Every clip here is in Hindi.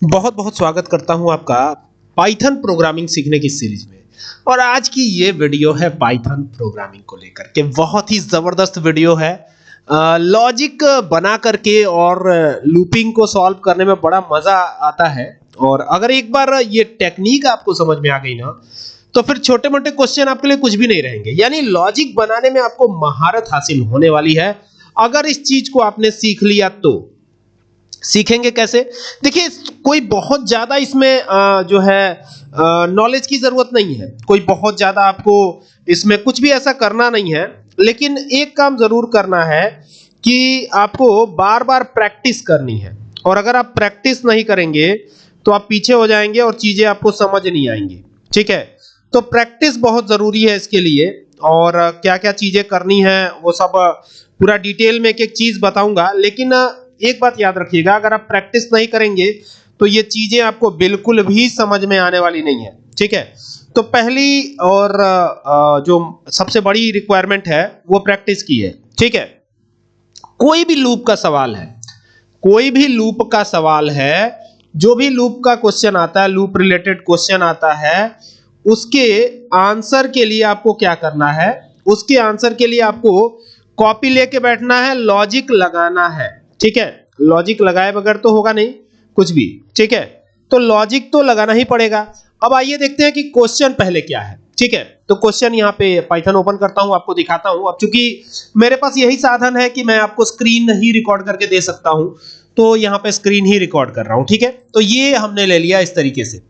बहुत बहुत स्वागत करता हूं आपका पाइथन प्रोग्रामिंग सीखने की सीरीज में। और आज की ये वीडियो है पाइथन प्रोग्रामिंग को लेकर के। बहुत ही जबरदस्त वीडियो है। लॉजिक बना करके और लूपिंग को सॉल्व करने में बड़ा मजा आता है। और अगर एक बार ये टेक्निक आपको समझ में आ गई ना, तो फिर छोटे मोटे क्वेश्चन आपके लिए कुछ भी नहीं रहेंगे। यानी लॉजिक बनाने में आपको महारत हासिल होने वाली है अगर इस चीज को आपने सीख लिया तो। सीखेंगे कैसे? देखिए, कोई बहुत ज्यादा इसमें जो है नॉलेज की जरूरत नहीं है। कोई बहुत ज्यादा आपको इसमें कुछ भी ऐसा करना नहीं है। लेकिन एक काम जरूर करना है कि आपको बार बार प्रैक्टिस करनी है। और अगर आप प्रैक्टिस नहीं करेंगे तो आप पीछे हो जाएंगे और चीजें आपको समझ नहीं आएंगी। ठीक है, तो प्रैक्टिस बहुत जरूरी है इसके लिए। और क्या क्या चीजें करनी है वो सब पूरा डिटेल में एक एक चीज बताऊंगा। लेकिन एक बात याद रखिएगा, अगर आप प्रैक्टिस नहीं करेंगे तो ये चीजें आपको बिल्कुल भी समझ में आने वाली नहीं है। ठीक है, तो पहली और जो सबसे बड़ी रिक्वायरमेंट है वो प्रैक्टिस की है। ठीक है, कोई भी लूप का सवाल है, कोई भी लूप का सवाल है, जो भी लूप का क्वेश्चन आता है, लूप रिलेटेड क्वेश्चन आता है, उसके आंसर के लिए आपको क्या करना है? उसके आंसर के लिए आपको कॉपी लेके बैठना है, लॉजिक लगाना है। ठीक है, लॉजिक लगाए बगैर तो होगा नहीं कुछ भी। ठीक है, तो लॉजिक तो लगाना ही पड़ेगा। अब आइए देखते हैं कि क्वेश्चन पहले क्या है। ठीक है, तो क्वेश्चन यहाँ पे पाइथन ओपन करता हूं, आपको दिखाता हूं। अब चूंकि मेरे पास यही साधन है कि मैं आपको स्क्रीन ही रिकॉर्ड करके दे सकता हूं, तो यहाँ पे स्क्रीन ही रिकॉर्ड कर रहा हूं। ठीक है, तो ये हमने ले लिया इस तरीके से।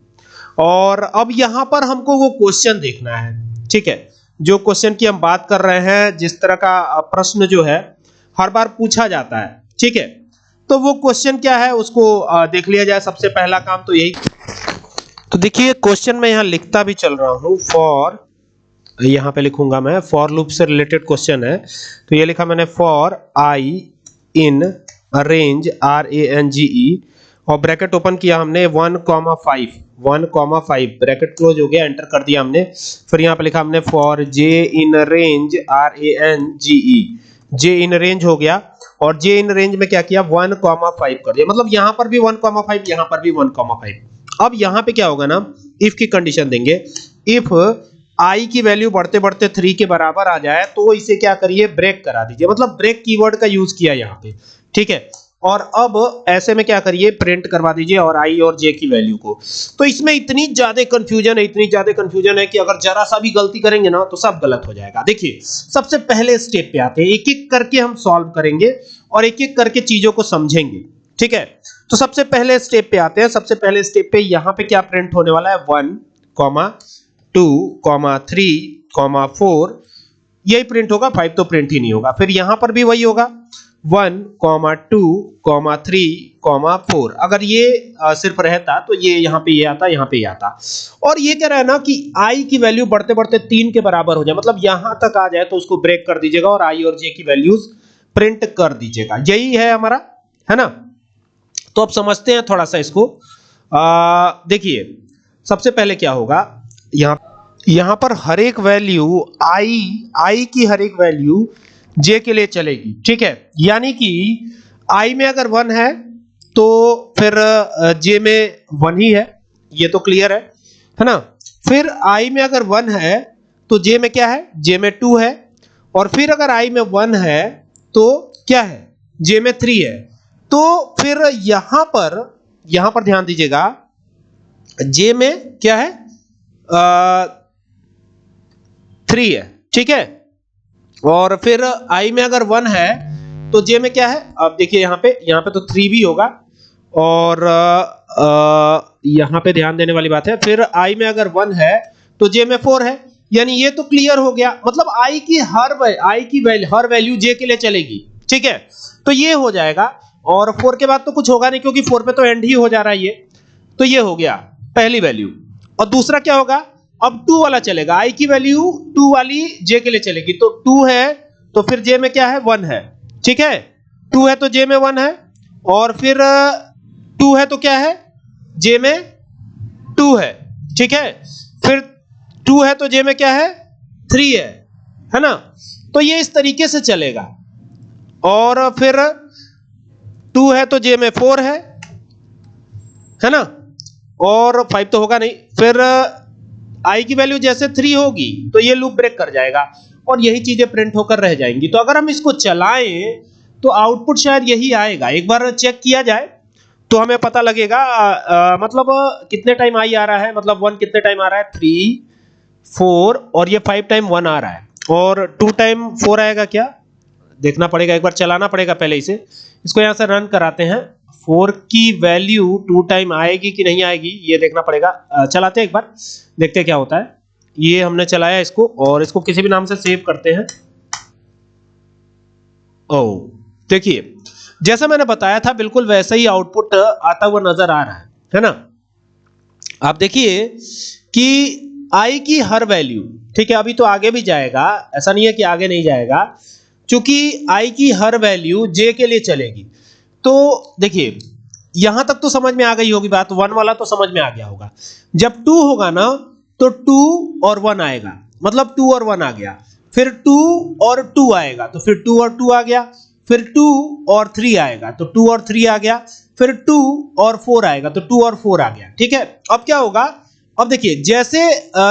और अब यहां पर हमको वो क्वेश्चन देखना है। ठीक है, जो क्वेश्चन की हम बात कर रहे हैं, जिस तरह का प्रश्न जो है हर बार पूछा जाता है। ठीक है, तो वो क्वेश्चन क्या है उसको देख लिया जाए। सबसे पहला काम तो यही। तो देखिए, क्वेश्चन में यहां लिखता भी चल रहा हूं। फॉर, यहां पे लिखूंगा मैं, फॉर लूप से रिलेटेड क्वेश्चन है। तो ये लिखा मैंने, for I in range RANGE, और ब्रैकेट ओपन किया हमने 1,5 ब्रैकेट क्लोज हो गया, एंटर कर दिया हमने। फिर यहाँ पे लिखा हमने for J in range RANGE, J in range हो गया। और जे इन रेंज में क्या किया, 1,5 कर दिया। मतलब यहां पर भी 1,5, यहां पर भी 1,5। अब यहां पे क्या होगा ना, इफ की कंडीशन देंगे। इफ आई की वैल्यू बढ़ते बढ़ते 3 के बराबर आ जाए तो इसे क्या करिए, ब्रेक करा दीजिए। मतलब ब्रेक कीवर्ड का यूज किया यहां पे। ठीक है, और अब ऐसे में क्या करिए, प्रिंट करवा दीजिए और आई और जे की वैल्यू को। तो इसमें इतनी ज्यादा कंफ्यूजन है, इतनी ज्यादा कंफ्यूजन है कि अगर जरा सा भी गलती करेंगे ना तो सब गलत हो जाएगा। देखिए, सबसे पहले स्टेप पे आते हैं, एक एक करके हम सॉल्व करेंगे और एक एक करके चीजों को समझेंगे। ठीक है, तो सबसे पहले स्टेप पे आते हैं। सबसे पहले स्टेप पे यहां पे क्या प्रिंट होने वाला है, 1, 2, 3, 4, यही प्रिंट होगा। 5 तो प्रिंट ही नहीं होगा। फिर यहां पर भी वही होगा, 1, 2, 3, 4। अगर ये सिर्फ रहता तो ये यहाँ पे ये आता, यहाँ पे ये आता। और ये कह रहा है ना कि आई की वैल्यू बढ़ते बढ़ते 3 के बराबर हो जाए, मतलब यहां तक आ जाए तो उसको ब्रेक कर दीजिएगा और आई और जे की वैल्यूज प्रिंट कर दीजिएगा। यही है हमारा, है ना। तो अब समझते हैं थोड़ा सा इसको। देखिए, सबसे पहले क्या होगा, यहां पर हर एक वैल्यू आई की हर एक वैल्यू जे के लिए चलेगी। ठीक है, यानी कि आई में अगर 1 है तो फिर जे में 1 ही है, ये तो क्लियर है ना। फिर आई में अगर 1 है तो जे में क्या है, जे में 2 है। और फिर अगर आई में 1 है तो क्या है, जे में 3 है। तो फिर यहां पर ध्यान दीजिएगा, जे में क्या है, 3 है। ठीक है, और फिर आई में अगर 1 है तो जे में क्या है, अब देखिए यहां पे तो 3 भी होगा। और यहां पे ध्यान देने वाली बात है, फिर आई में अगर 1 है तो जे में 4 है। यानी ये तो क्लियर हो गया, मतलब आई की हर वैल्यू जे के लिए चलेगी। ठीक है, तो ये हो जाएगा। और 4 के बाद तो कुछ होगा नहीं, क्योंकि 4 पे तो एंड ही हो जा रहा है ये। तो ये हो गया पहली वैल्यू। और दूसरा क्या होगा, अब 2 वाला चलेगा, आई की वैल्यू 2 वाली जे के लिए चलेगी। तो 2 है तो फिर जे में क्या है, 1 है। ठीक है, 2 है तो जे में 1 है। और फिर 2 है तो क्या है, जे में 2 है। ठीक है, फिर 2 है तो जे में क्या है, 3 है ना। तो ये इस तरीके से चलेगा। और फिर 2 है तो जे में 4 है, है ना, और 5 तो होगा नहीं। फिर i की वैल्यू जैसे 3 होगी तो ये लूप ब्रेक कर जाएगा और यही चीजें प्रिंट होकर रह जाएंगी। तो अगर हम इसको चलाएं तो आउटपुट शायद यही आएगा। एक बार चेक किया जाए तो हमें पता लगेगा। मतलब कितने टाइम i आ रहा है, मतलब 1 कितने टाइम आ रहा है, 3 4, और ये 5 टाइम 1 आ रहा है, और 2 टाइम 4 आएगा क्या, देखना पड़ेगा, एक बार चलाना पड़ेगा पहले इसे। इसको यहां से रन कराते हैं। 4 की वैल्यू 2 टाइम आएगी कि नहीं आएगी ये देखना पड़ेगा। चलाते हैं एक बार, देखते हैं क्या होता है। ये हमने चलाया इसको, और इसको किसी भी नाम से सेव करते हैं। ओ देखिए, जैसा मैंने बताया था बिल्कुल वैसा ही आउटपुट आता हुआ नजर आ रहा है ना। आप देखिए कि i की हर वैल्यू, ठीक है, अभी तो आगे भी जाएगा, ऐसा नहीं है कि आगे नहीं जाएगा, क्योंकि i की हर वैल्यू j के लिए चलेगी। तो देखिए यहां तक तो समझ में आ गई होगी बात, 1 वाला तो समझ में आ गया होगा। जब 2 होगा ना तो 2 और 1 आएगा, मतलब 2 और 1 आ गया। फिर 2 और 2 आएगा तो फिर 2 और 2 आ गया। फिर 2 और 3 आएगा तो 2 और 3 आ गया। फिर 2 और 4 आएगा तो 2 और 4 आ गया। ठीक है, अब क्या होगा, अब देखिए जैसे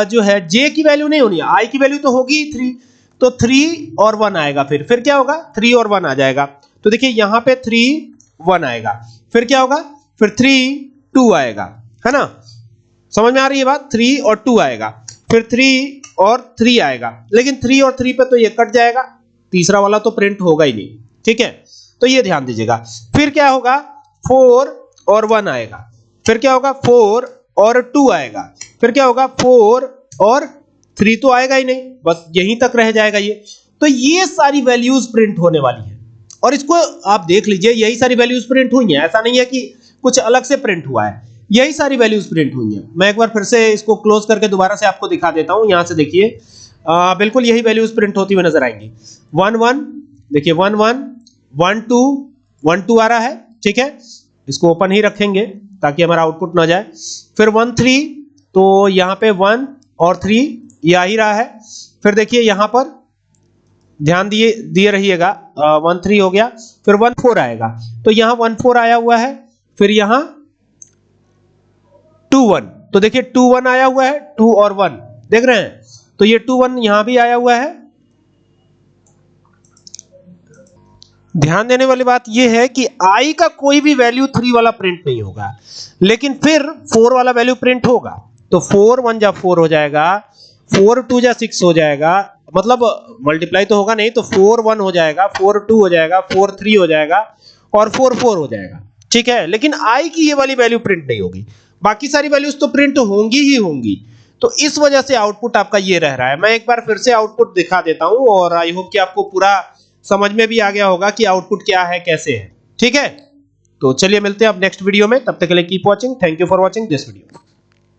जो है j की वैल्यू नहीं होनी है, i की वैल्यू तो होगी 3, तो 3 और 1 आएगा। फिर क्या होगा, 3 और 1 आ जाएगा। तो देखिए यहां पे 3 1 आएगा। फिर क्या होगा, फिर 3 2 आएगा, है ना, समझ में आ रही है बात। 3 और 2 आएगा, फिर 3 और 3 आएगा, लेकिन 3 और 3 पे तो ये कट जाएगा, तीसरा वाला तो प्रिंट होगा ही नहीं। ठीक है, तो ये ध्यान दीजिएगा। फिर क्या होगा, 4 और 1 आएगा। फिर क्या होगा, 4 और 2 आएगा। फिर क्या होगा, 4 और 3 तो आएगा ही नहीं, बस यहीं तक रह जाएगा ये। तो ये सारी वैल्यूज प्रिंट होने वाली है, और इसको आप देख लीजिए, यही सारी वैल्यूज प्रिंट हुई हैं, ऐसा नहीं है कि कुछ अलग से प्रिंट हुआ है, यही सारी वैल्यूज प्रिंट हुई हैं। मैं एक बार फिर से इसको क्लोज करके दोबारा से आपको दिखा देता हूं। यहां से देखिए बिल्कुल यही वैल्यूज प्रिंट होती हुई नजर आएंगी। 1 1, देखिए 1 1 1 2 1 2 आ रहा है। ठीक है, इसको ओपन ही रखेंगे ताकि हमारा आउटपुट ना जाए। फिर 1 3, तो यहां पे 1 और 3 ये आ ही रहा है। फिर देखिए यहां पर ध्यान दिए रहिएगा, 1 3 हो गया। फिर 1 4 आएगा, तो यहां 1 4 आया हुआ है। फिर यहां 2 1, तो देखिए 2 1 आया हुआ है, 2 और 1 देख रहे हैं, तो ये 2 1 यहां भी आया हुआ है। ध्यान देने वाली बात यह है कि i का कोई भी वैल्यू 3 वाला प्रिंट नहीं होगा, लेकिन फिर 4 वाला वैल्यू प्रिंट होगा। तो 4 1 जा 4 हो जाएगा, 4 2 जा 6 हो जाएगा, मतलब मल्टीप्लाई तो होगा नहीं, तो 4 1 हो जाएगा, 4 2 हो जाएगा, 4 3 हो जाएगा, और 4 4 हो जाएगा। ठीक है, लेकिन i की ये वाली वैल्यू प्रिंट नहीं होगी, बाकी सारी वैल्यूज तो प्रिंट होंगी ही होंगी। तो इस वजह से आउटपुट आपका ये रह रहा है। मैं एक बार फिर से आउटपुट दिखा देता हूं, और आई होप कि आपको पूरा समझ में भी आ गया होगा कि आउटपुट क्या है, कैसे है। ठीक है, तो चलिए मिलते हैं अब नेक्स्ट वीडियो में, तब तक के लिए keep watching. Thank you for watching this video.